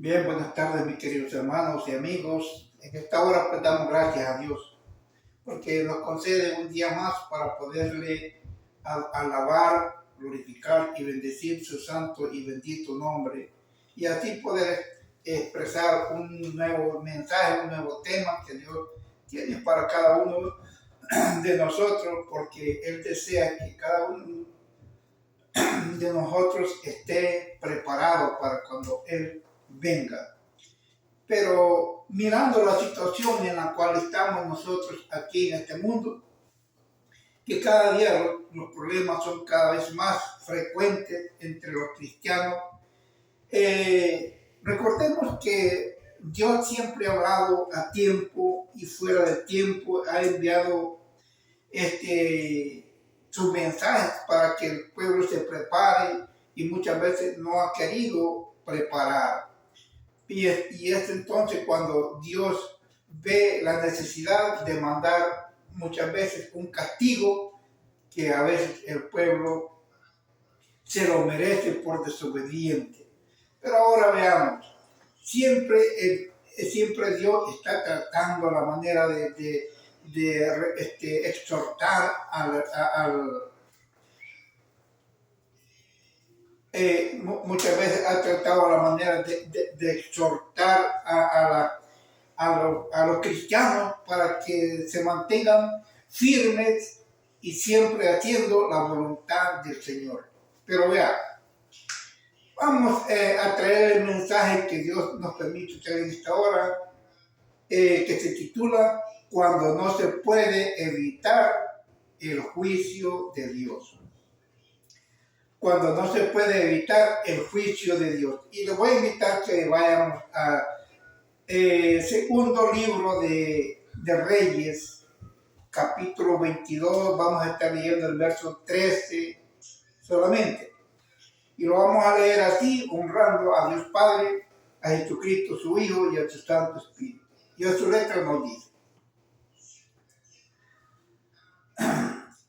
Bien, buenas tardes mis queridos hermanos y amigos. En esta hora pues damos gracias a Dios porque nos concede un día más para poderle alabar, glorificar y bendecir su santo y bendito nombre y así poder expresar un nuevo mensaje, un nuevo tema que Dios tiene para cada uno de nosotros, porque Él desea que cada uno de nosotros esté preparado para cuando Él venga. Pero mirando la situación en la cual estamos nosotros aquí en este mundo, que cada día los problemas son cada vez más frecuentes entre los cristianos, recordemos que Dios siempre ha hablado a tiempo y fuera de tiempo, ha enviado sus mensajes para que el pueblo se prepare y muchas veces no ha querido preparar. Y es entonces cuando Dios ve la necesidad de mandar muchas veces un castigo que a veces el pueblo se lo merece por desobediente. Pero ahora veamos, siempre Dios está tratando la manera de exhortar muchas veces ha tratado la manera de exhortar a los cristianos para que se mantengan firmes y siempre haciendo la voluntad del Señor. Pero vea, vamos a traer el mensaje que Dios nos permite traer en esta hora, que se titula Cuando no se puede evitar el juicio de Dios. Cuando no se puede evitar el juicio de Dios. Y les voy a invitar que vayamos a segundo libro de Reyes, capítulo 22, vamos a estar leyendo el verso 13 solamente. Y lo vamos a leer así, honrando a Dios Padre, a Jesucristo su Hijo y a su Santo Espíritu. Y a su letra nos dice: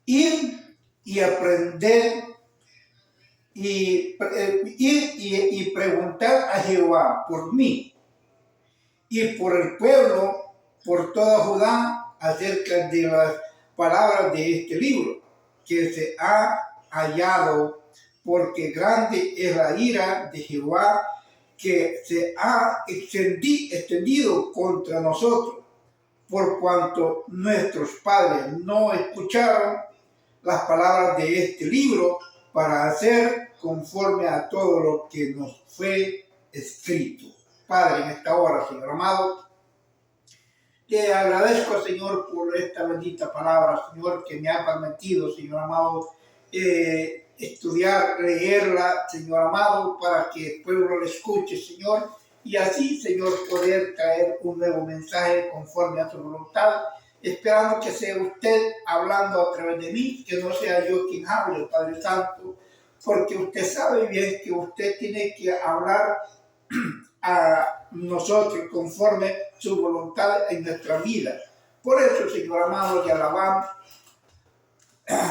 ir y aprender y preguntar a Jehová por mí y por el pueblo, por toda Judá, acerca de las palabras de este libro, que se ha hallado, porque grande es la ira de Jehová que se ha extendido contra nosotros, por cuanto nuestros padres no escucharon las palabras de este libro para hacer conforme a todo lo que nos fue escrito. Padre, en esta hora, Señor amado, te agradezco, Señor, por esta bendita palabra, Señor, que me ha permitido, Señor amado, estudiar, leerla, Señor amado, para que el pueblo la escuche, Señor, y así, Señor, poder traer un nuevo mensaje conforme a tu voluntad, esperando que sea usted hablando a través de mí, que no sea yo quien hable, Padre Santo, porque usted sabe bien que usted tiene que hablar a nosotros conforme su voluntad en nuestra vida. Por eso, Señor amado, le alabamos,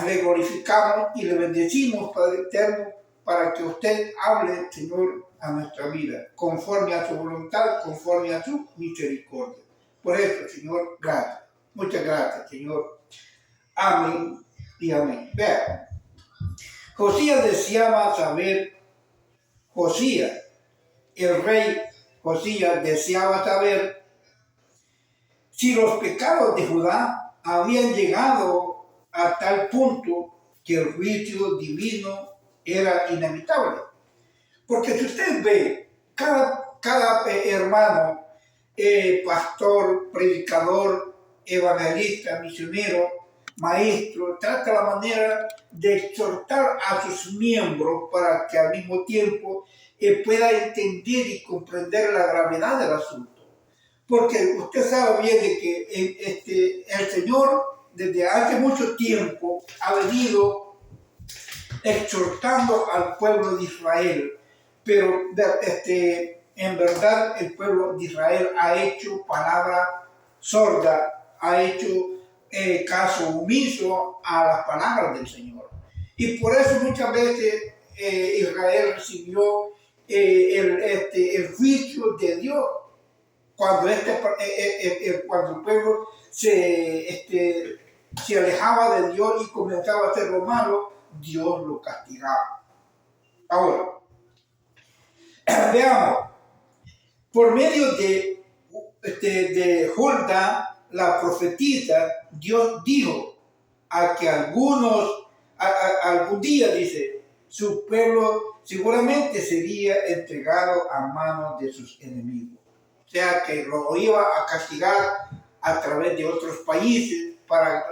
le glorificamos y le bendecimos, Padre eterno, para que usted hable, Señor, a nuestra vida, conforme a su voluntad, conforme a su misericordia. Por eso, Señor, gracias. Muchas gracias, Señor. Amén y amén. Vean, Josías deseaba saber, el rey Josías deseaba saber si los pecados de Judá habían llegado a tal punto que el juicio divino era inevitable. Porque si usted ve, cada hermano, pastor, predicador, evangelista, misionero, maestro, trata la manera de exhortar a sus miembros para que al mismo tiempo pueda entender y comprender la gravedad del asunto. Porque usted sabe bien de que el Señor desde hace mucho tiempo ha venido exhortando al pueblo de Israel, pero en verdad el pueblo de Israel ha hecho palabra sorda, ha hecho caso omiso a las palabras del Señor. Y por eso muchas veces Israel recibió el juicio de Dios. Cuando el pueblo se alejaba de Dios y comenzaba a hacer lo malo, Dios lo castigaba. Ahora, veamos, por medio de Hulda, la profetisa, Dios dijo a que algún día, dice, su pueblo seguramente sería entregado a manos de sus enemigos. O sea, que lo iba a castigar a través de otros países para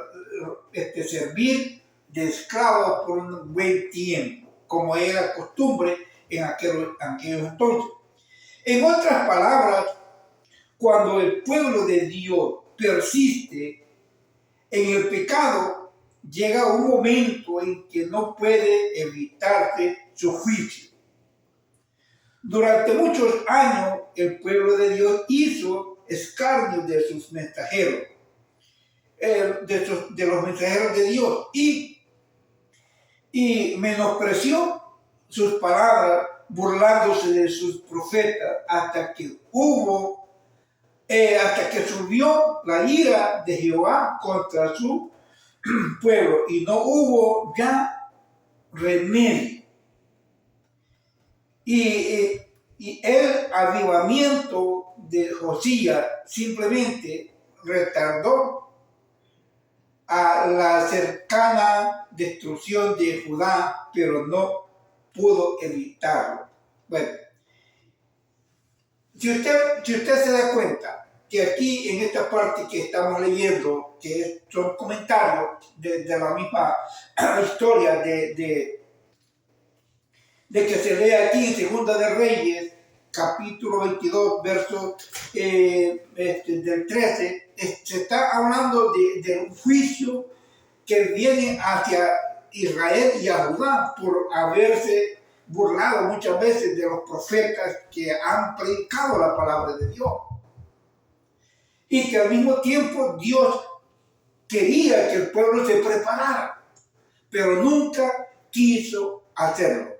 servir de esclavos por un buen tiempo, como era costumbre en aquellos entonces. En otras palabras, cuando el pueblo de Dios persiste en el pecado, llega un momento en que no puede evitarse su juicio. Durante muchos años, el pueblo de Dios hizo escarnio de sus mensajeros, de los mensajeros de Dios, y menospreció sus palabras, burlándose de sus profetas, hasta que subió la ira de Jehová contra su pueblo y no hubo ya remedio. Y el avivamiento de Josías simplemente retardó a la cercana destrucción de Judá, pero no pudo evitarlo. Bueno, si usted se da cuenta que aquí en esta parte que estamos leyendo, que son comentarios de la misma historia de que se lee aquí en Segunda de Reyes, capítulo 22, verso del 13, se está hablando de un juicio que viene hacia Israel y a Judá por haberse burlado muchas veces de los profetas que han predicado la palabra de Dios. Y que al mismo tiempo Dios quería que el pueblo se preparara, pero nunca quiso hacerlo,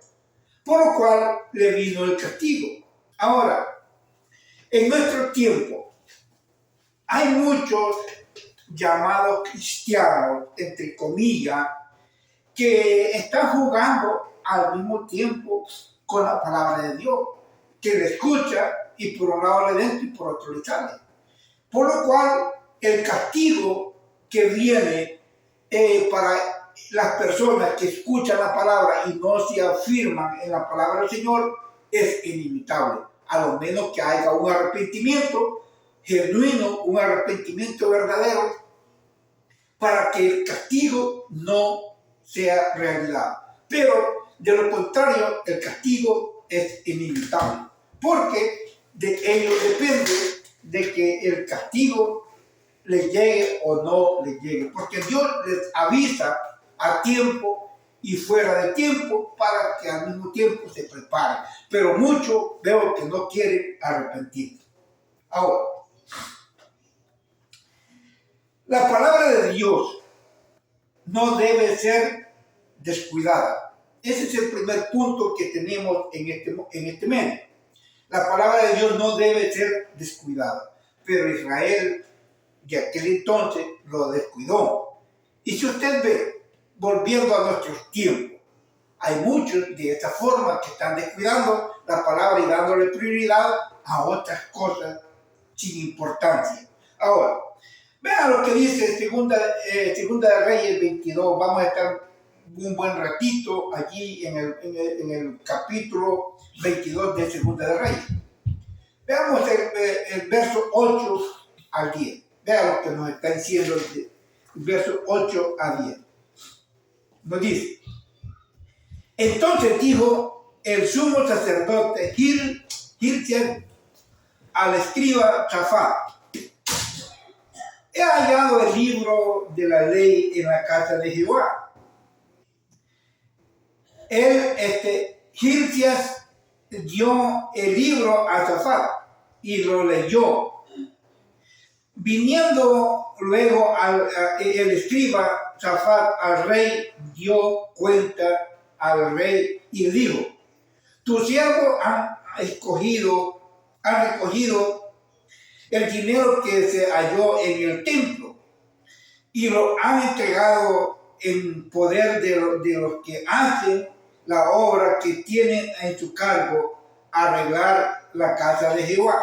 por lo cual le vino el castigo. Ahora, en nuestro tiempo, hay muchos llamados cristianos, entre comillas, que están jugando al mismo tiempo con la palabra de Dios, que le escucha y por un lado le entra y por otro le sale. Por lo cual, el castigo que viene para las personas que escuchan la palabra y no se afirman en la palabra del Señor es inimitable, a lo menos que haya un arrepentimiento genuino, un arrepentimiento verdadero, para que el castigo no sea realidad. Pero de lo contrario, el castigo es inimitable, porque de ello depende de que el castigo le llegue o no le llegue, porque Dios les avisa a tiempo y fuera de tiempo para que al mismo tiempo se preparen, pero muchos veo que no quieren arrepentirse. Ahora, la palabra de Dios no debe ser descuidada. Ese es el primer punto que tenemos en este medio. La palabra de Dios no debe ser descuidada, pero Israel de aquel entonces lo descuidó. Y si usted ve, volviendo a nuestros tiempos, hay muchos de esta forma que están descuidando la palabra y dándole prioridad a otras cosas sin importancia. Ahora, vean lo que dice Segunda de Reyes 22. Vamos a estar un buen ratito allí en el capítulo 22 de Segunda de Reyes. Veamos el verso 8 al 10. Vean lo que nos está diciendo el verso 8 a 10. Nos dice: entonces dijo el sumo sacerdote Hilkias al escriba Shafat: he hallado el libro de la ley en la casa de Jehová. Hilkias dio el libro a Shafat y lo leyó. Viniendo luego el escriba Shafat al rey, dio cuenta al rey y dijo: tus siervos han recogido el dinero que se halló en el templo y lo han entregado en poder de los que hacen la obra que tienen en su cargo arreglar la casa de Jehová.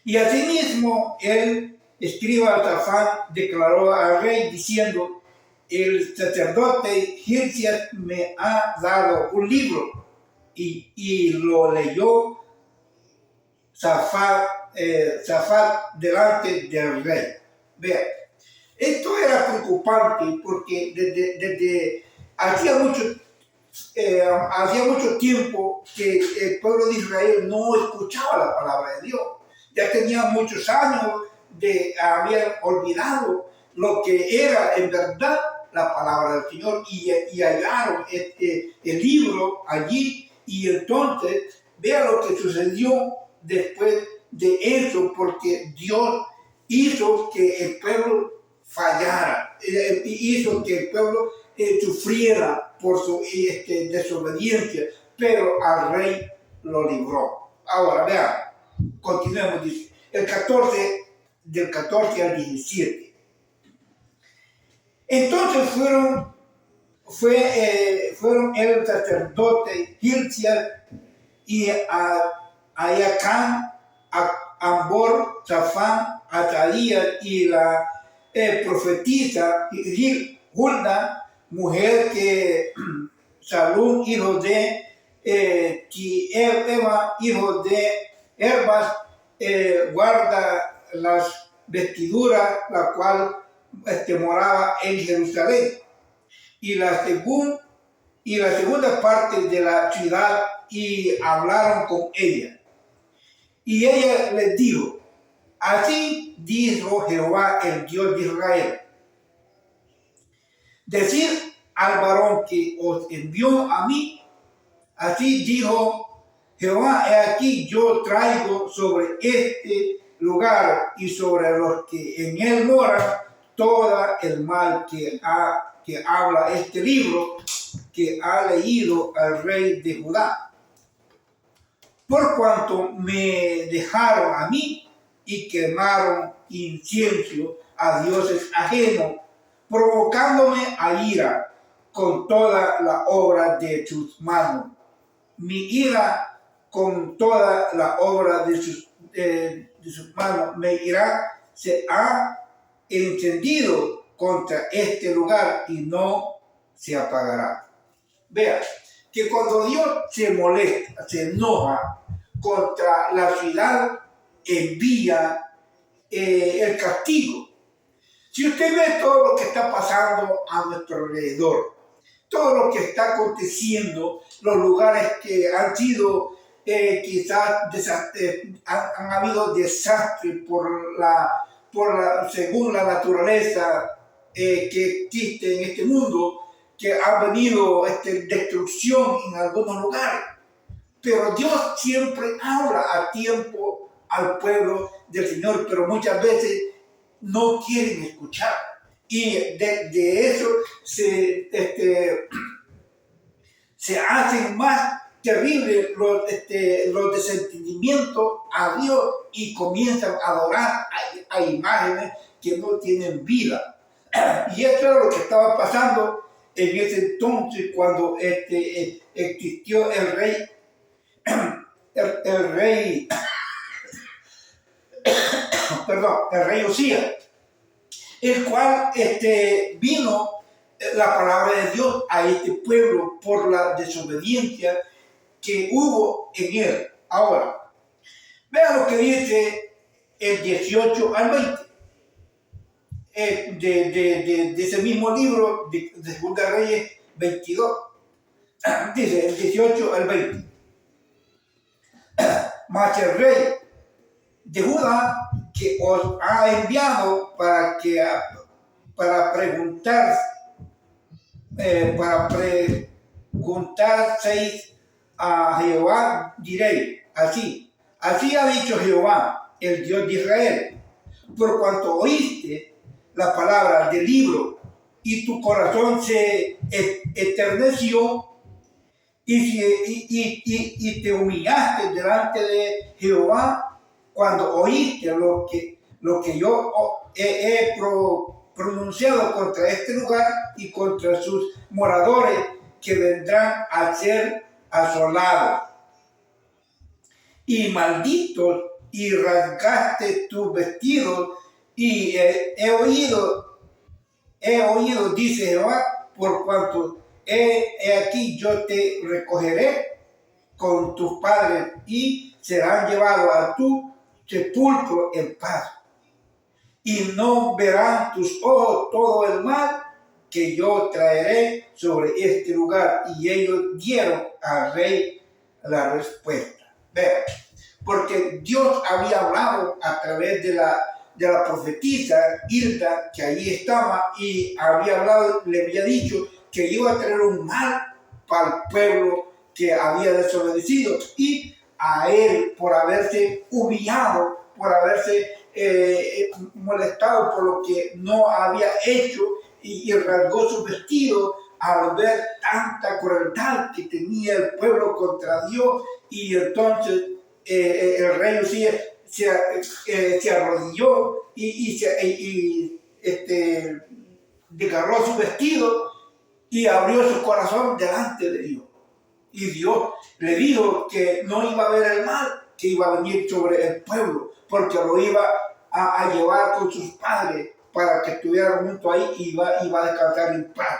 Y asimismo el escriba Safán declaró al rey diciendo: el sacerdote Hilcías me ha dado un libro, y lo leyó Safán delante del rey. Vean, esto era preocupante porque desde hacía mucho tiempo que el pueblo de Israel no escuchaba la palabra de Dios. Ya tenía muchos años de haber olvidado lo que era en verdad la palabra del Señor, y hallaron el libro allí. Y entonces vea lo que sucedió después de eso, porque Dios hizo que el pueblo fallara, hizo que el pueblo sufriera por su desobediencia, pero al rey lo libró. Ahora vean, continuemos, dice, del 14 al 17. Entonces fueron el sacerdote Hilcías y Ayacán, Ambor, Safán, Atalías y la profetisa Hulda, mujer que Salún, hijo de Tieva, hijo de Herbas, guarda las vestiduras, la cual moraba en Jerusalén, y la segunda parte de la ciudad, y hablaron con ella. Y ella les dijo: así dijo Jehová, el Dios de Israel: decid al varón que os envió a mí, así dijo Jehová, he aquí yo traigo sobre este lugar y sobre los que en él moran todo el mal que habla este libro que ha leído al rey de Judá, por cuanto me dejaron a mí y quemaron incienso a dioses ajenos, provocándome a ira con toda la obra de sus manos. Mi ira con toda la obra de sus manos, mi ira se ha encendido contra este lugar y no se apagará. Vea que cuando Dios se molesta, se enoja contra la ciudad, envía el castigo. Si usted ve todo lo que está pasando a nuestro alrededor, todo lo que está aconteciendo, los lugares que han sido quizás han habido desastres según la naturaleza que existe en este mundo, que ha venido destrucción en algunos lugares. Pero Dios siempre habla a tiempo al pueblo del Señor, pero muchas veces no quieren escuchar. Y de eso se hacen más terribles los desentendimientos a Dios, y comienzan a adorar a imágenes que no tienen vida. Y eso era lo que estaba pasando en ese entonces, cuando existió el rey Usías, el cual vino la palabra de Dios a este pueblo por la desobediencia que hubo en él. Ahora, vean lo que dice el 18 al 20 de ese mismo libro de Segunda Reyes 22. Dice el 18 al 20. Mas el rey de Judá, que os ha enviado para preguntaseis a Jehová, diréis: así ha dicho Jehová, el Dios de Israel, por cuanto oíste la palabra del libro y tu corazón se enterneció y te humillaste delante de Jehová cuando oíste lo que yo he pronunciado contra este lugar y contra sus moradores que vendrán a ser asolados. Y malditos, y rasgaste tus vestidos, y he oído, dice Jehová, por cuanto he aquí yo te recogeré con tus padres y serán llevados a tu sepulcro en paz. Y no verán tus ojos todo el mal que yo traeré sobre este lugar. Y ellos dieron al rey la respuesta. Vean, porque Dios había hablado a través de la profetisa Hilda, que allí estaba, y había hablado, le había dicho que iba a traer un mal para el pueblo que había desobedecido, y a él por haberse humillado, por haberse molestado por lo que no había hecho, y rasgó su vestido al ver tanta crueldad que tenía el pueblo contra Dios. Y entonces el rey Usías se arrodilló y desgarró su vestido y abrió su corazón delante de Dios. Y Dios le dijo que no iba a haber el mal que iba a venir sobre el pueblo, porque lo iba a llevar con sus padres para que estuvieran junto ahí y iba a descansar en paz.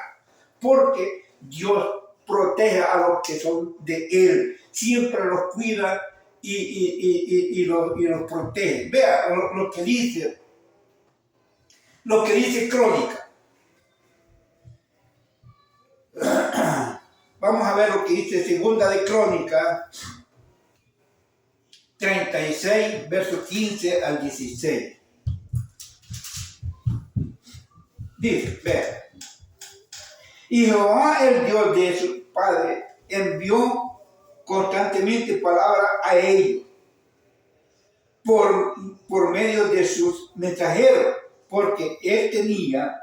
Porque Dios protege a los que son de Él, siempre los cuida y los protege. Vea lo que dice Crónica. Vamos a ver lo que dice Segunda de Crónica 36, versos 15 al 16. Dice, vea. Y Jehová, el Dios de su padre, envió constantemente palabras a ellos por medio de sus mensajeros, porque él tenía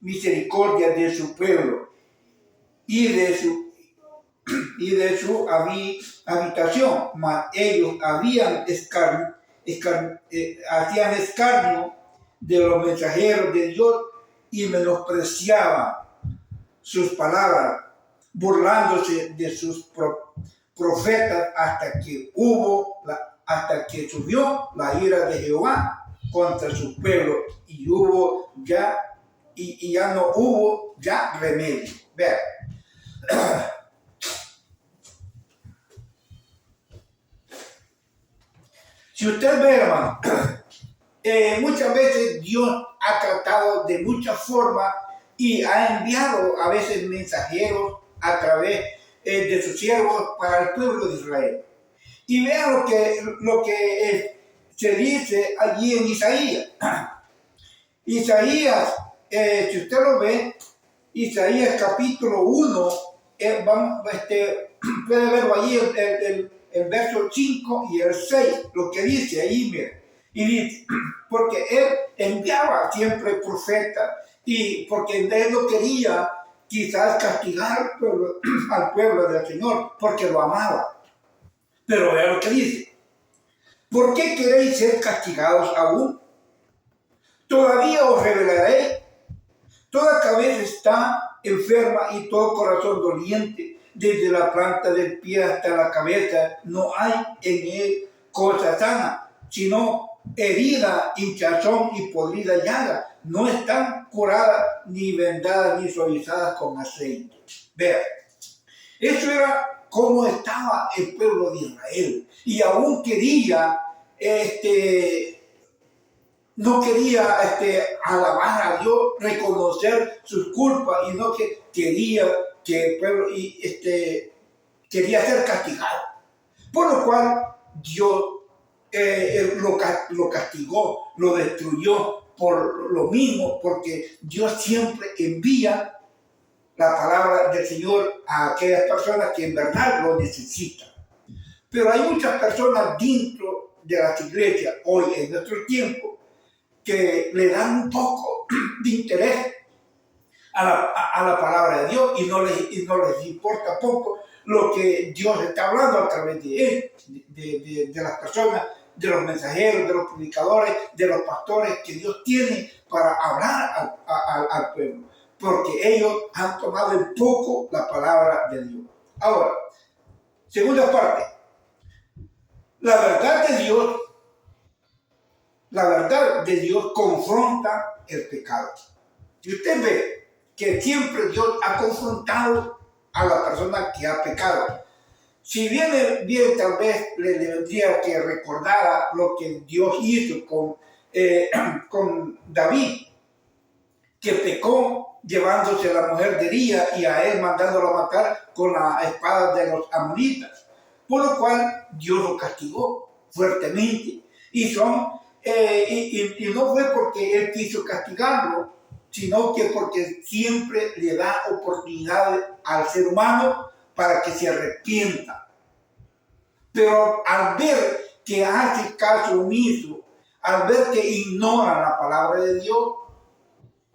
misericordia de su pueblo y de su habitación, mas ellos hacían escarnio de los mensajeros de Dios y menospreciaban sus palabras, burlándose de sus profetas hasta que subió la ira de Jehová contra su pueblo y ya no hubo remedio. Vean. Si usted ve, hermano, muchas veces Dios ha tratado de muchas formas y ha enviado a veces mensajeros a través de sus siervos para el pueblo de Israel. Y vean lo que se dice allí en Isaías. Isaías, si usted lo ve, Isaías capítulo 1, puede verlo allí el verso 5 y el 6, lo que dice ahí, mire. Y dice, porque él enviaba siempre profetas, y porque él no quería quizás castigar al pueblo del Señor, porque lo amaba. Pero vea lo que dice. ¿Por qué queréis ser castigados aún? Todavía os revelaré. Toda cabeza está enferma y todo corazón doliente. Desde la planta del pie hasta la cabeza no hay en él cosa sana, sino herida, hinchazón y podrida llaga. No están curadas, ni vendadas, ni suavizadas con aceite. Vean, eso era como estaba el pueblo de Israel. Y aún quería, no quería alabar a Dios, reconocer sus culpas, y no que quería que el pueblo quería ser castigado. Por lo cual Dios lo castigó, lo destruyó por lo mismo, porque Dios siempre envía la palabra del Señor a aquellas personas que en verdad lo necesitan. Pero hay muchas personas dentro de las iglesias hoy en nuestro tiempo que le dan un poco de interés a la palabra de Dios y no les importa poco lo que Dios está hablando a través de él, de las personas, de los mensajeros, de los predicadores, de los pastores que Dios tiene para hablar al pueblo, porque ellos han tomado en poco la palabra de Dios. Ahora, segunda parte, la verdad de Dios confronta el pecado. Y usted ve que siempre Dios ha confrontado a la persona que ha pecado. Si bien tal vez le tendría que recordar lo que Dios hizo con David, que pecó llevándose a la mujer de Uría y a él mandándola a matar con la espada de los amonitas, por lo cual Dios lo castigó fuertemente. Y no fue porque él quiso castigarlo, sino que porque siempre le da oportunidades al ser humano para que se arrepienta. Pero al ver que hace caso omiso, al ver que ignora la palabra de Dios,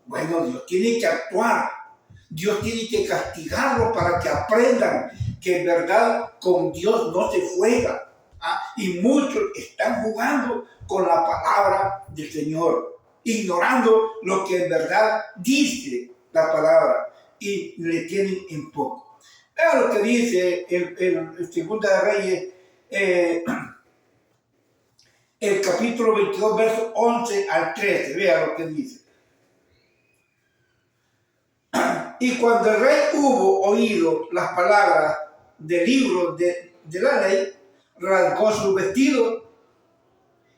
bueno, Dios tiene que actuar. Dios tiene que castigarlo para que aprendan que en verdad con Dios no se juega. Y muchos están jugando con la palabra del Señor, ignorando lo que en verdad dice la palabra y le tienen en poco. Vea lo que dice el Segunda de Reyes, el capítulo 22, versos 11 al 13. Vea lo que dice. Y cuando el rey hubo oído las palabras del libro de la ley, rasgó su vestido,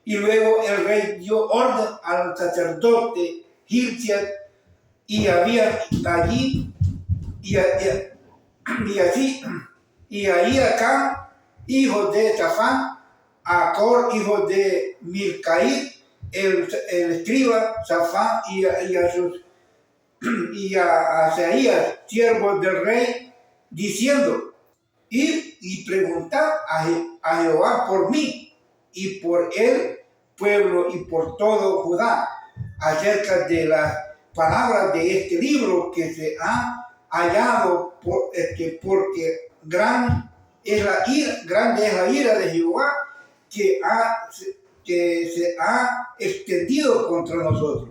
y luego el rey dio orden al sacerdote Hilkias y había allí y ahí Acán, hijo de Safán, a Acor, hijo de Milcaí, el escriba Safán y a Asaías, siervos del rey, diciendo: id y preguntad a Jehová por mí y por el pueblo y por todo Judá acerca de las palabras de este libro que se ha hallado, porque grande es la ira de Jehová que se ha extendido contra nosotros,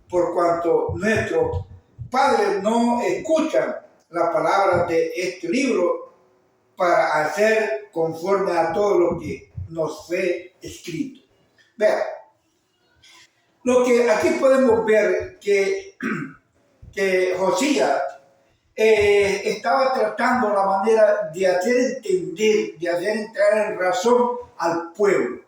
por cuanto nuestros padres no escuchan la palabra de este libro para hacer conforme a todo lo que nos fue escrito. Vean, lo que aquí podemos ver que Josías estaba tratando la manera de hacer entender, de hacer entrar en razón al pueblo,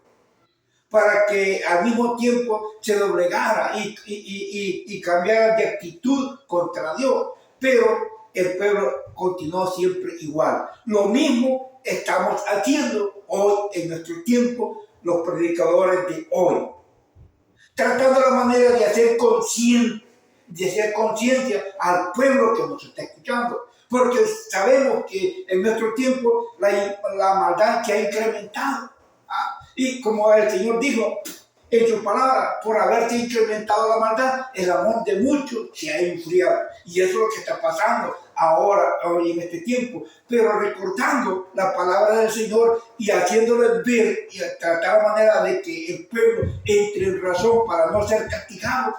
para que al mismo tiempo se doblegara y cambiara de actitud contra Dios. Pero el pueblo continuó siempre igual. Lo mismo estamos haciendo hoy en nuestro tiempo los predicadores de hoy, tratando la manera de hacer conciencia al pueblo que nos está escuchando, porque sabemos que en nuestro tiempo la maldad se ha incrementado. Y como el Señor dijo en su palabra, por haberse incrementado la maldad, el amor de muchos se ha enfriado. Y eso es lo que está pasando ahora, hoy en este tiempo. Pero recordando la palabra del Señor y haciéndoles ver y tratar la manera de que el pueblo entre en razón para no ser castigado,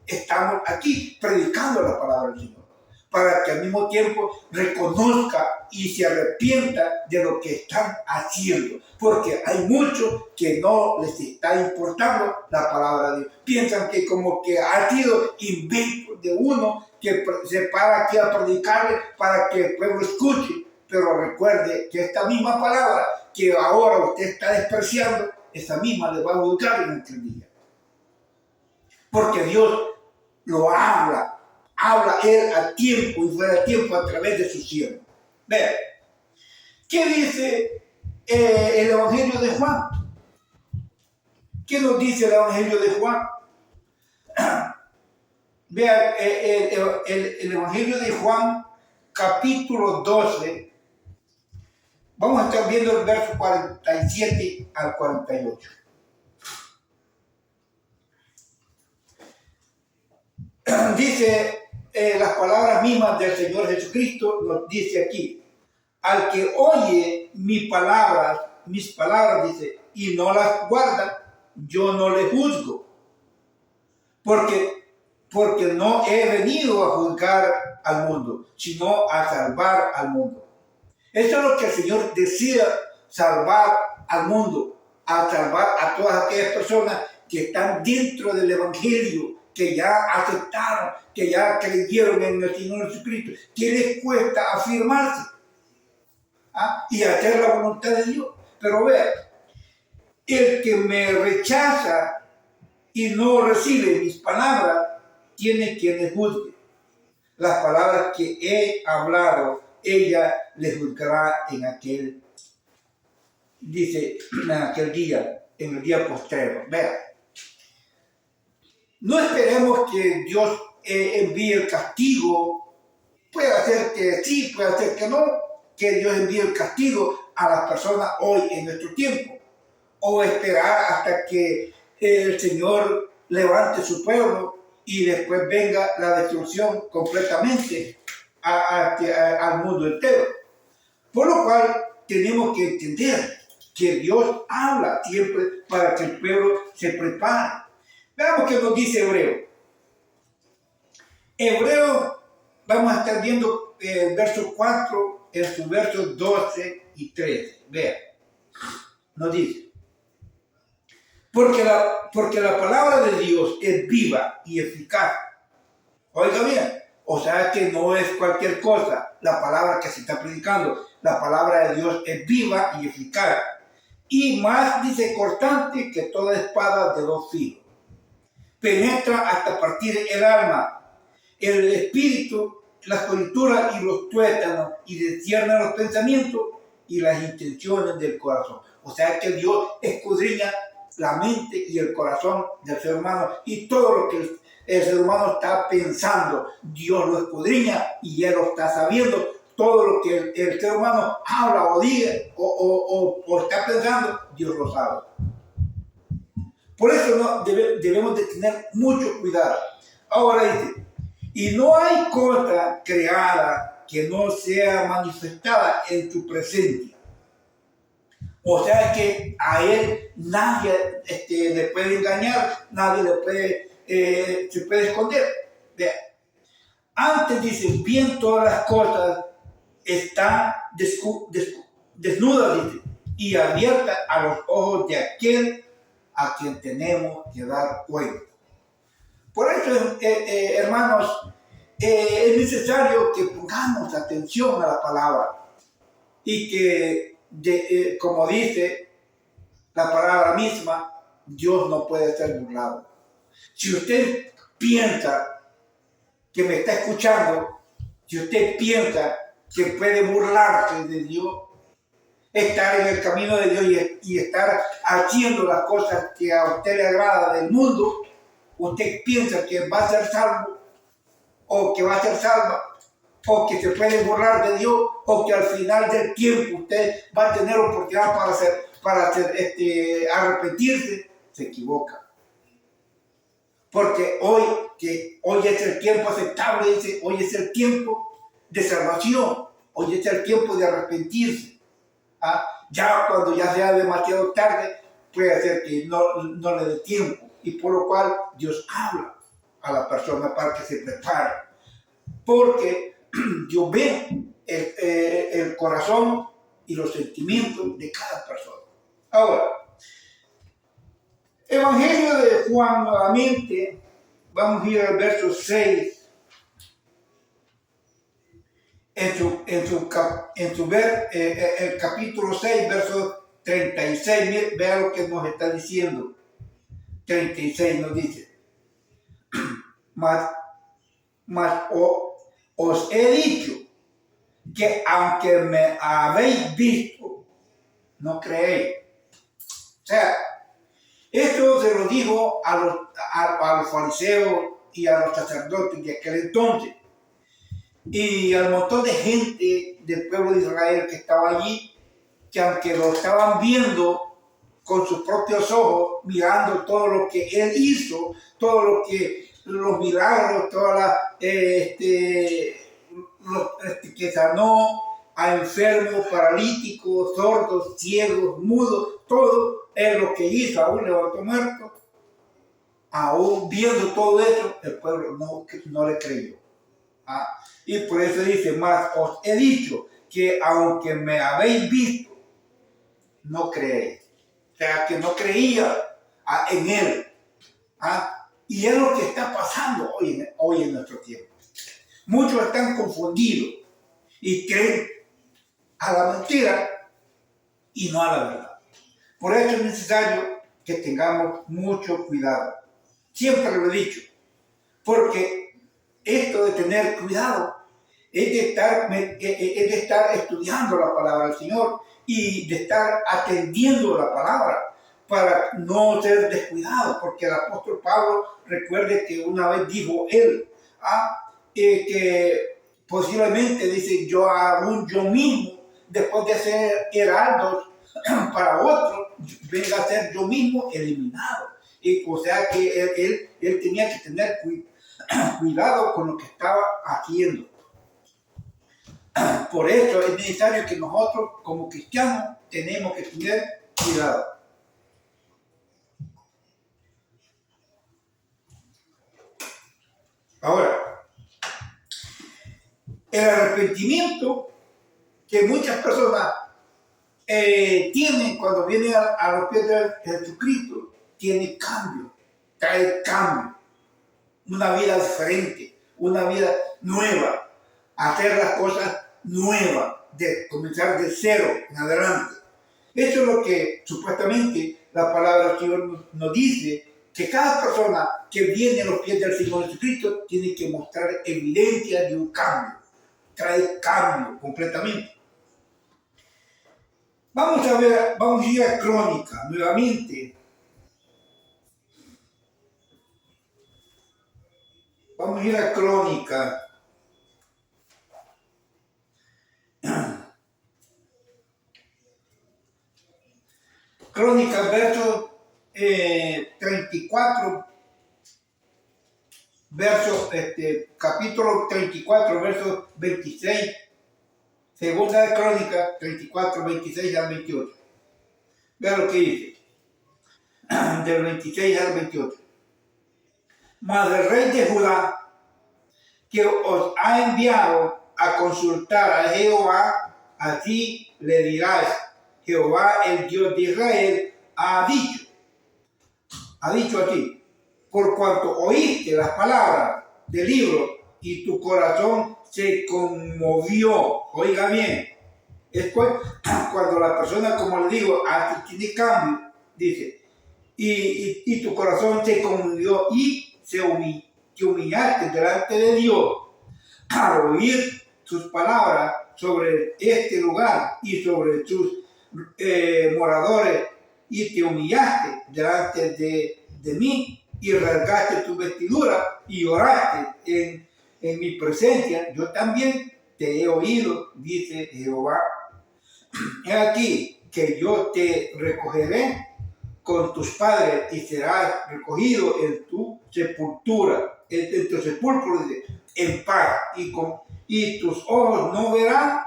estamos aquí predicando la palabra del Señor, para que al mismo tiempo reconozca y se arrepienta de lo que están haciendo, porque hay muchos que no les está importando la palabra de Dios. Piensan que como que ha sido invento de uno que se para aquí a predicarle para que el pueblo escuche, pero recuerde que esta misma palabra que ahora usted está despreciando, esa misma le va a juzgar en aquel día, porque Dios lo habla él a tiempo y fuera de tiempo a través de su siervo. Vean, ¿qué dice el Evangelio de Juan? ¿Qué nos dice el Evangelio de Juan? Vean, el Evangelio de Juan, capítulo 12, vamos a estar viendo el verso 47 al 48. Dice las palabras mismas del Señor Jesucristo nos dice aquí: al que oye mis palabras, dice, y no las guarda, yo no le juzgo, porque no he venido a juzgar al mundo, sino a salvar al mundo. Eso es lo que el Señor decía: salvar al mundo, a salvar a todas aquellas personas que están dentro del Evangelio, que ya aceptaron, que ya creyeron en el Señor Jesucristo, que les cuesta afirmarse y hacer la voluntad de Dios. Pero vea, el que me rechaza y no recibe mis palabras, tiene quien le juzgue. Las palabras que he hablado, ella le juzgará en aquel, dice, en aquel día, en el día postrero. Vea, no esperemos que Dios envíe el castigo. Puede ser que sí, puede ser que no, que Dios envíe el castigo a las personas hoy en nuestro tiempo, o esperar hasta que el Señor levante su pueblo y después venga la destrucción completamente al mundo entero. Por lo cual tenemos que entender que Dios habla siempre para que el pueblo se prepare. Veamos qué nos dice Hebreo. Hebreo, vamos a estar viendo el verso 4 en sus versos 12 y 13. Vean, nos dice: porque la palabra de Dios es viva y eficaz. Oiga bien, o sea que no es cualquier cosa la palabra que se está predicando. La palabra de Dios es viva y eficaz, y más, dice, cortante que toda espada de dos filos. Penetra hasta partir el alma, el espíritu, las coyunturas y los tuétanos, y discierne los pensamientos y las intenciones del corazón. O sea que Dios escudriña la mente y el corazón del ser humano, y todo lo que el ser humano está pensando, Dios lo escudriña y Él lo está sabiendo. Todo lo que el ser humano habla o diga o está pensando, Dios lo sabe. Por eso debemos de tener mucho cuidado. Ahora dice: y no hay cosa creada que no sea manifestada en su presencia. O sea que a Él nadie le puede engañar, nadie se puede esconder. Vea. Antes dice: bien todas las cosas están desnudas, dice, y abiertas a los ojos de aquel a quien tenemos que dar cuenta. Por eso, hermanos, es necesario que pongamos atención a la palabra y que, como dice la palabra misma, Dios no puede ser burlado. Si usted piensa que me está escuchando, si usted piensa que puede burlarse de Dios, estar en el camino de Dios y estar haciendo las cosas que a usted le agrada del mundo, usted piensa que va a ser salvo, o que va a ser salva, o que se puede burlar de Dios, o que al final del tiempo usted va a tener oportunidad para arrepentirse, se equivoca. Porque hoy es el tiempo aceptable, dice, hoy es el tiempo de salvación, hoy es el tiempo de arrepentirse. Ya cuando ya sea demasiado tarde, puede ser que no le dé tiempo, y por lo cual Dios habla a la persona para que se prepare, porque Dios ve el corazón y los sentimientos de cada persona. Ahora, Evangelio de Juan, nuevamente, vamos a ir al verso 6. El capítulo 6, verso 36, vea lo que nos está diciendo. 36 nos dice: mas os he dicho que aunque me habéis visto, no creéis. O sea, esto se lo dijo a los fariseos y a los sacerdotes de aquel entonces, y al montón de gente del pueblo de Israel que estaba allí, que aunque lo estaban viendo con sus propios ojos, mirando todo lo que Él hizo, todo lo que los milagros, que sanó a enfermos, paralíticos, sordos, ciegos, mudos, todo es lo que hizo, aún levantó muertos. Aún viendo todo eso, el pueblo no le creyó. Y por eso dice, más os he dicho que aunque me habéis visto, no creéis. O sea, que no creía en él. Y es lo que está pasando hoy en nuestro tiempo. Muchos están confundidos y creen a la mentira y no a la verdad. Por eso es necesario que tengamos mucho cuidado. Siempre lo he dicho, porque esto de tener cuidado es de estar estudiando la palabra del Señor y de estar atendiendo la palabra para no ser descuidados, porque el apóstol Pablo, recuerde que una vez dijo él, que posiblemente dice, aún yo mismo, después de ser heraldos para otros, venga a ser yo mismo eliminado. O sea que él tenía que tener cuidado con lo que estaba haciendo. Por eso es necesario que nosotros como cristianos tenemos que tener cuidado. Ahora, el arrepentimiento que muchas personas tienen cuando vienen a los pies de Jesucristo, tiene cambio, trae cambio, una vida diferente, una vida nueva, hacer las cosas nuevas, de comenzar de cero en adelante. Eso es lo que supuestamente la palabra del Señor nos dice, que cada persona que viene a los pies del Señor Jesucristo tiene que mostrar evidencia de un cambio, trae cambio completamente. Vamos a ir a Crónica nuevamente. Vamos a ir a Crónica. Crónica, verso 34, capítulo 34, verso 26. Segunda de Crónica 34, 26 al 28. Vean lo que dice. Del 26 al 28. Mas el rey de Judá, que os ha enviado a consultar a Jehová, así le dirás: Jehová, el Dios de Israel, ha dicho así: por cuanto oíste las palabras del libro y tu corazón se conmovió. Oiga bien, es cuando la persona, como le digo, tiene cambio, dice, y tu corazón se conmovió y te humillaste delante de Dios al oír sus palabras sobre este lugar y sobre sus moradores, y te humillaste delante de mí y rasgaste tu vestidura y oraste en mi presencia, yo también te he oído, dice Jehová. He aquí que yo te recogeré con tus padres y serás recogido en tu sepultura, en tu sepulcro, en paz, y tus ojos no verán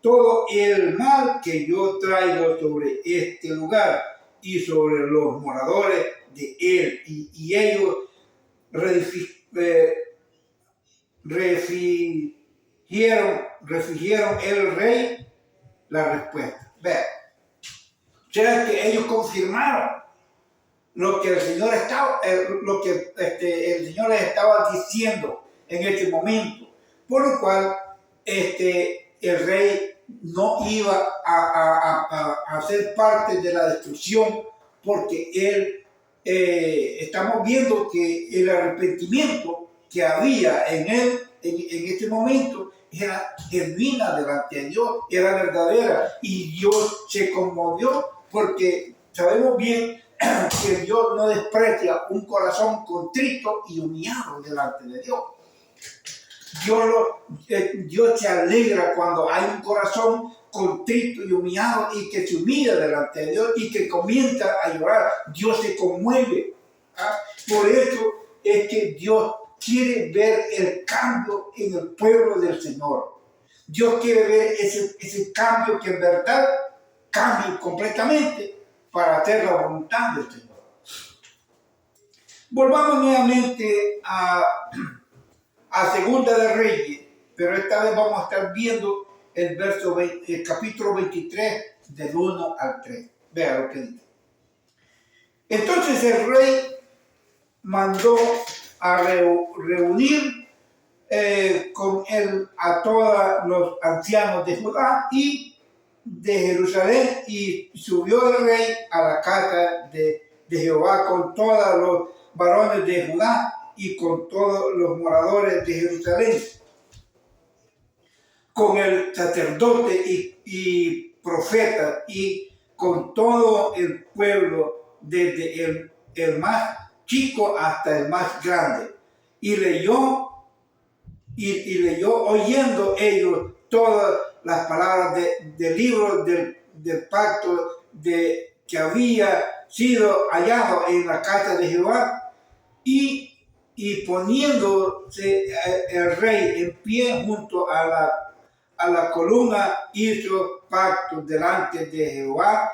todo el mal que yo traigo sobre este lugar y sobre los moradores de él, y ellos refirieron el rey la respuesta. Vean, o sea que ellos confirmaron lo que el Señor les estaba diciendo en este momento, por lo cual el rey no iba a ser parte de la destrucción, porque estamos viendo que el arrepentimiento que había en él en este momento era genuina delante de Dios, era verdadera, y Dios se conmovió, porque sabemos bien que Dios no desprecia un corazón contrito y humillado delante de Dios. Dios se alegra cuando hay un corazón contrito y humillado y que se humilla delante de Dios y que comienza a llorar. Dios se conmueve. Por eso es que Dios quiere ver el cambio en el pueblo del Señor. Dios quiere ver ese cambio que en verdad cambie completamente para hacer la voluntad del Señor. Volvamos nuevamente a Segunda de Reyes, pero esta vez vamos a estar viendo el capítulo 23 del 1 al 3. Vea lo que dice. Entonces el rey mandó a reunir con él a todos los ancianos de Judá y de Jerusalén, y subió el rey a la casa de Jehová con todos los varones de Judá y con todos los moradores de Jerusalén, con el sacerdote y profeta, y con todo el pueblo, desde el más chico hasta el más grande. Y leyó oyendo ellos todas las palabras del libro del pacto que había sido hallado en la casa de Jehová, y poniéndose el rey en pie junto a la columna, hizo pacto delante de Jehová,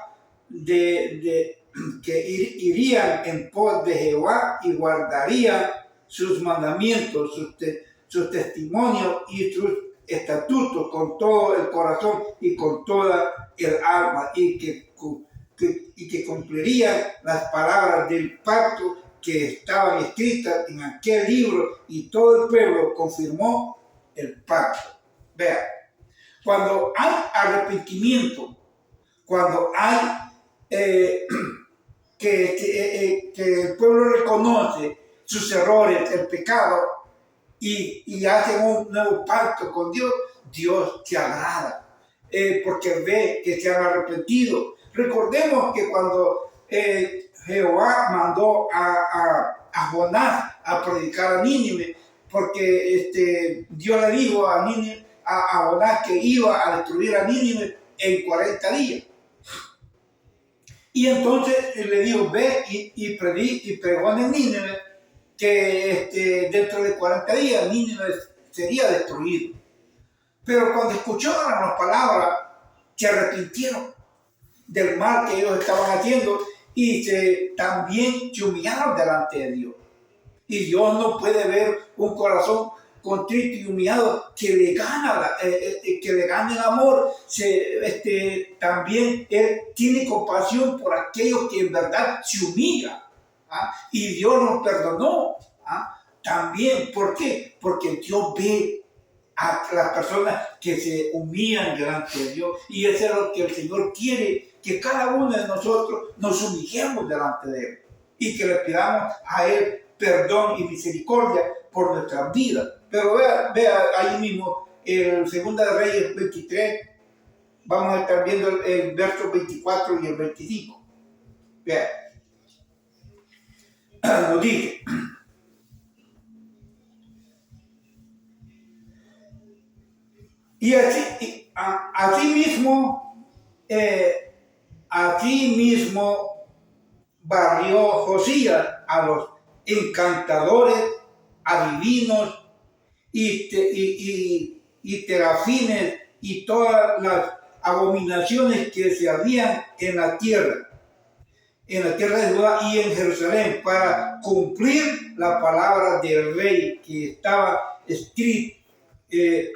que irían en pos de Jehová y guardarían sus mandamientos, sus testimonios y sus estatutos con todo el corazón y con toda el alma, y que cumplirían las palabras del pacto que estaban escritas en aquel libro, y todo el pueblo confirmó el pacto. Vean, cuando hay arrepentimiento, cuando hay que el pueblo reconoce sus errores, el pecado, y hacen un nuevo pacto con Dios, Dios te agrada, porque ve que se han arrepentido. Recordemos que cuando Jehová mandó a Jonás a predicar a Nínive, porque Dios le dijo a Jonás que iba a destruir a Nínive en 40 días. Y entonces le dijo, ve y pregona en Nínive que dentro de 40 días Nínive sería destruido. Pero cuando escucharon las palabras, se arrepintieron del mal que ellos estaban haciendo y también se humillaron delante de Dios. Y Dios no puede ver un corazón contrito y humillado que le gane el amor. También Él tiene compasión por aquellos que en verdad se humillan. Y Dios nos perdonó. También, ¿por qué? Porque Dios ve a las personas que se humillan delante de Dios, y eso es lo que el Señor quiere, que cada uno de nosotros nos humillemos delante de Él y que le pidamos a Él perdón y misericordia por nuestras vidas. Pero vea ahí mismo, en 2 de Reyes 23, vamos a estar viendo el verso 24 y el 25. Vea, nos dice: y así mismo barrió Josías a los encantadores, adivinos y terafines y todas las abominaciones que se hacían en la tierra de Judá y en Jerusalén, para cumplir la palabra del rey que estaba escrita. Que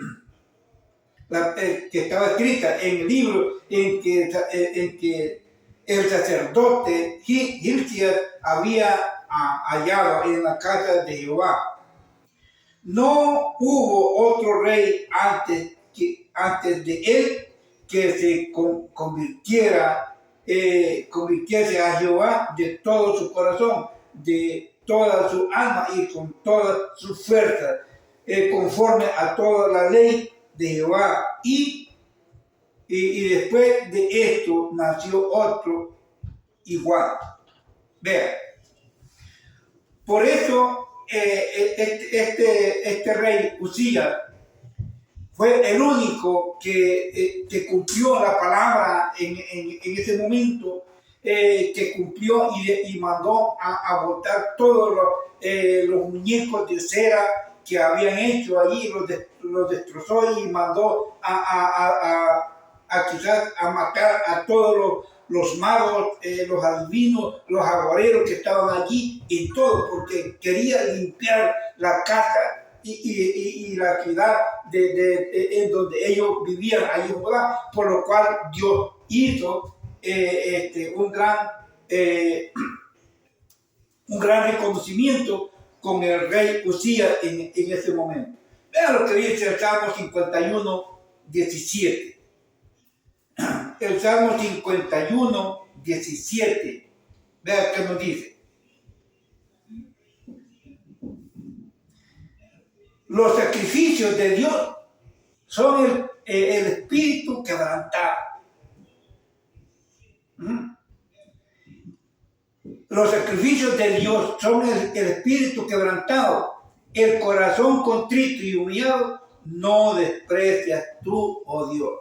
estaba escrita en el libro en que el sacerdote Hilcías había hallado en la casa de Jehová. No hubo otro rey antes de él que se convirtiese a Jehová de todo su corazón, de toda su alma y con toda su fuerza, conforme a toda la ley de Jehová. Y después de esto nació otro igual. Vean, por eso este rey Uzías fue el único que cumplió la palabra en ese momento, que cumplió y mandó a botar todos los muñecos de cera que habían hecho allí, los destrozó y mandó quizás a matar a todos los magos, los adivinos, los agoreros que estaban allí y todo, porque quería limpiar la casa y la ciudad en donde ellos vivían, ahí en Judá, por lo cual Dios hizo un gran reconocimiento con el rey Usías en ese momento. Vean lo que dice el Salmo 51, 17. El Salmo 51, 17. Vean qué nos dice. Los sacrificios de Dios son el espíritu quebrantado. Los sacrificios de Dios son el espíritu quebrantado, el corazón contrito y humillado, no desprecias tú, oh Dios.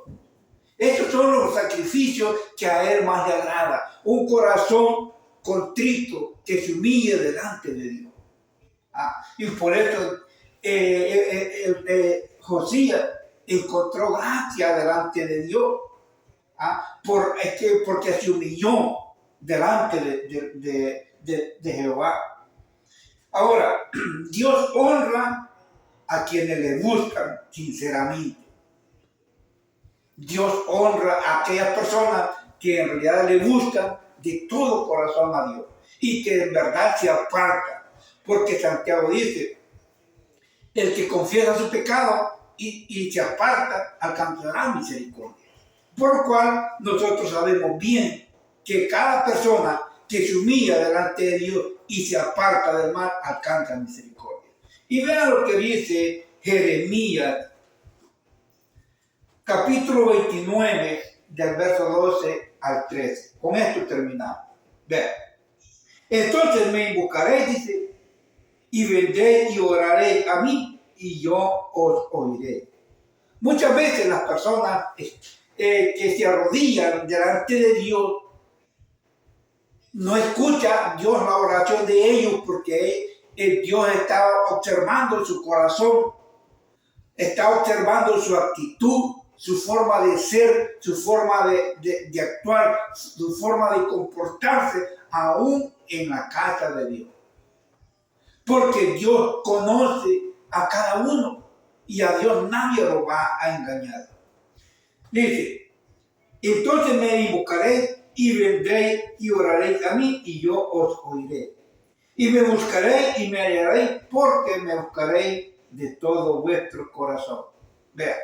Estos son los sacrificios que a Él más le agrada. Un corazón contrito que se humille delante de Dios. Y por eso Josías encontró gracia delante de Dios. Porque se humilló delante de Jehová. Ahora, Dios honra a quienes le buscan sinceramente. Dios honra a aquellas personas que en realidad le buscan de todo corazón a Dios y que en verdad se apartan. Porque Santiago dice, el que confiesa su pecado y se aparta alcanzará misericordia. Por lo cual nosotros sabemos bien que cada persona que se humilla delante de Dios y se aparta del mal alcanza misericordia. Y vean lo que dice Jeremías, capítulo 29, del verso 12 al 13. Con esto terminamos. Vean. Entonces me invocaréis, dice, y vendré y oraré a mí, y yo os oiré. Muchas veces las personas que se arrodillan delante de Dios, no escucha Dios la oración de ellos porque Dios está observando su corazón, está observando su actitud, su forma de ser, su forma de actuar, su forma de comportarse, aún en la casa de Dios. Porque Dios conoce a cada uno y a Dios nadie lo va a engañar. Dice, entonces me invocaréis y vendréis y oraréis a mí y yo os oiré. Y me buscaréis y me hallaréis porque me buscaréis de todo vuestro corazón. Vean,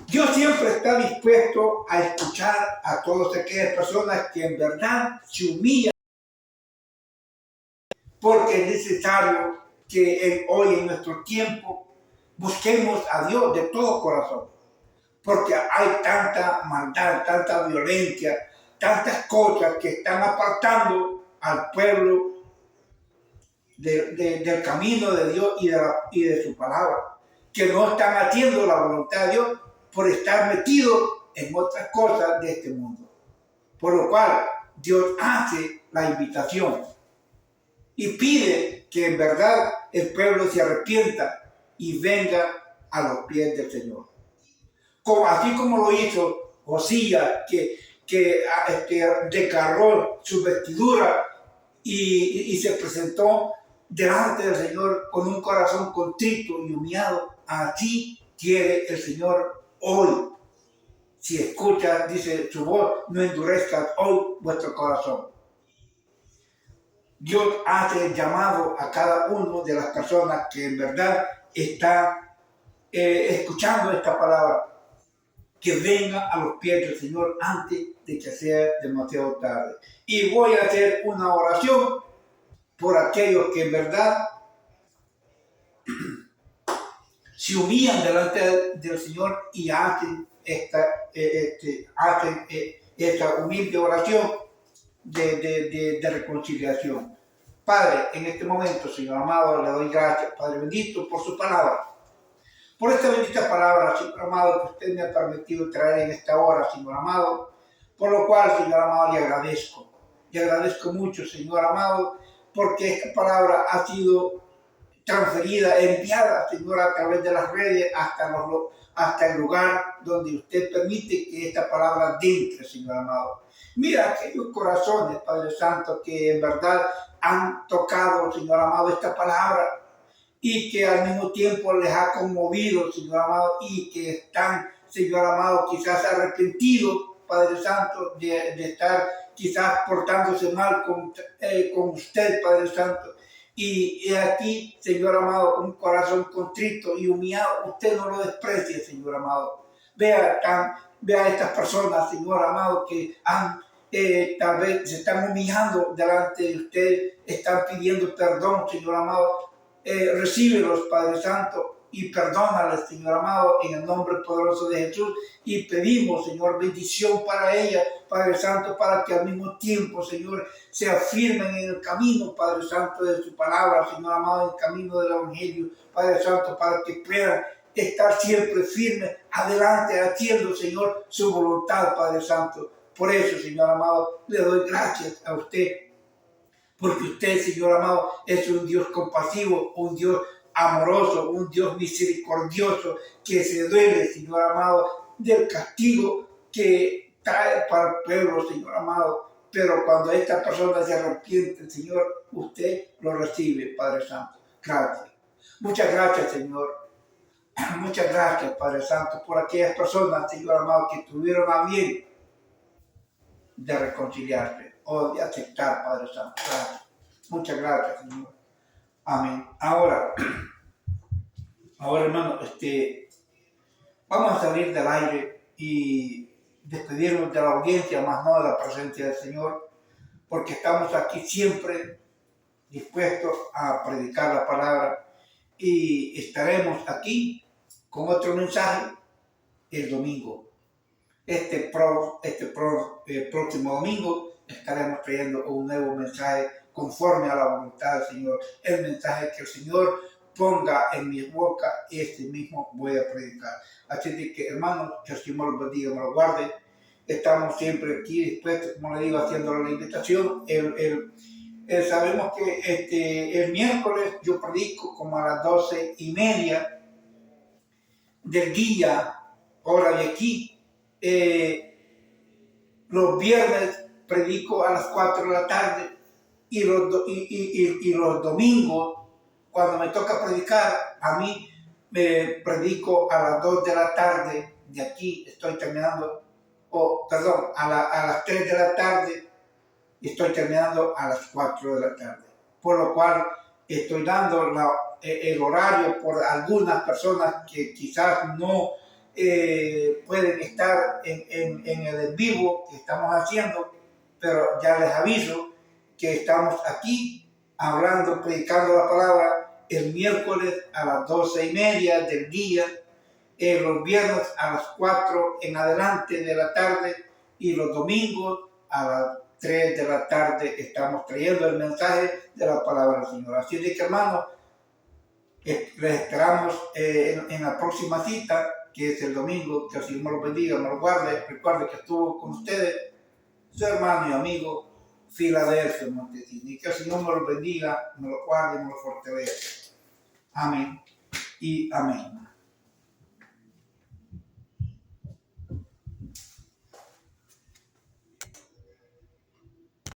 Dios siempre está dispuesto a escuchar a todas aquellas personas que en verdad se humillan, porque es necesario que hoy en nuestro tiempo busquemos a Dios de todo corazón. Porque hay tanta maldad, tanta violencia, tantas cosas que están apartando al pueblo del camino de Dios y de su palabra, que no están haciendo la voluntad de Dios por estar metidos en otras cosas de este mundo. Por lo cual Dios hace la invitación y pide que en verdad el pueblo se arrepienta y venga a los pies del Señor. Así como lo hizo Josías, que desgarró su vestidura y se presentó delante del Señor con un corazón contrito y humillado. Así quiere el Señor hoy. Si escucha, dice su voz, no endurezcas hoy vuestro corazón. Dios hace el llamado a cada uno de las personas que en verdad están escuchando esta palabra, que venga a los pies del Señor antes de que sea demasiado tarde. Y voy a hacer una oración por aquellos que en verdad se humillan delante del Señor y hacen esta humilde oración de reconciliación. Padre, en este momento, Señor amado, le doy gracias, Padre bendito, por su palabra. Por esta bendita palabra, Señor amado, que usted me ha permitido traer en esta hora, Señor amado, Por lo cual, Señor amado, le agradezco. Le agradezco mucho, Señor amado, porque esta palabra ha sido transferida, enviada, Señor, a través de las redes hasta el lugar donde usted permite que esta palabra entre, Señor amado. Mira aquellos corazones, Padre Santo, que en verdad han tocado, Señor amado, esta palabra y que al mismo tiempo les ha conmovido, Señor amado, y que están, Señor amado, quizás arrepentidos, Padre Santo, de estar quizás portándose mal con usted, Padre Santo. Y aquí, Señor amado, un corazón contrito y humillado, usted no lo desprecie, Señor amado. Vea a estas personas, Señor amado, que tal vez se están humillando delante de usted, están pidiendo perdón, Señor amado. Recíbelos, Padre Santo, y perdónales, Señor amado, en el nombre poderoso de Jesús. Y pedimos, Señor, bendición para ella, Padre Santo, para que al mismo tiempo, Señor, se afirmen en el camino, Padre Santo, de su palabra, Señor amado, en el camino del Evangelio, Padre Santo, para que puedan estar siempre firmes, adelante, haciendo, Señor, su voluntad, Padre Santo. Por eso, Señor amado, le doy gracias a usted, porque usted, Señor amado, es un Dios compasivo, un Dios amoroso, un Dios misericordioso, que se duele, Señor amado, del castigo que trae para el pueblo, Señor amado. Pero cuando esta persona se arrepiente, Señor, usted lo recibe, Padre Santo. Gracias. Muchas gracias, Señor. Muchas gracias, Padre Santo, por aquellas personas, Señor amado, que tuvieron a bien de reconciliarse o de aceptar, Padre Santo. Gracias. Muchas gracias, Señor. Amén. Ahora, hermano, vamos a salir del aire y despedirnos de la audiencia, más no de la presencia del Señor, porque estamos aquí siempre dispuestos a predicar la palabra y estaremos aquí con otro mensaje el domingo. Próximo domingo estaremos trayendo un nuevo mensaje conforme a la voluntad del Señor. El mensaje que el Señor ponga en mi boca, mismo voy a predicar. Así de que, hermanos, que el Señor los bendiga, me lo guarde. Estamos siempre aquí dispuestos, como le digo, haciendo la invitación. Sabemos que el miércoles yo predico como a las 12:30 del día, hora de aquí. Los viernes predico a las 4 de la tarde y los domingos, cuando me toca predicar, a mí me predico a las 2 de la tarde de aquí, estoy terminando, a las 3 de la tarde y estoy terminando a las 4 de la tarde. Por lo cual estoy dando el horario por algunas personas que quizás no pueden estar en el en vivo que estamos haciendo, pero ya les aviso que estamos aquí hablando, predicando la palabra el miércoles a las 12:30 del día, los viernes a las 4 en adelante de la tarde y los domingos a las 3 de la tarde estamos trayendo el mensaje de la palabra del Señor. Así de que, hermanos, les esperamos en la próxima cita, que es el domingo. Que el Señor los bendiga, me lo guarde. Recuerde que estuvo con ustedes su hermano y amigo Filadelfo Montesini. Que el Señor me los bendiga, me lo guarde y me lo fortalezca. Amén y amén.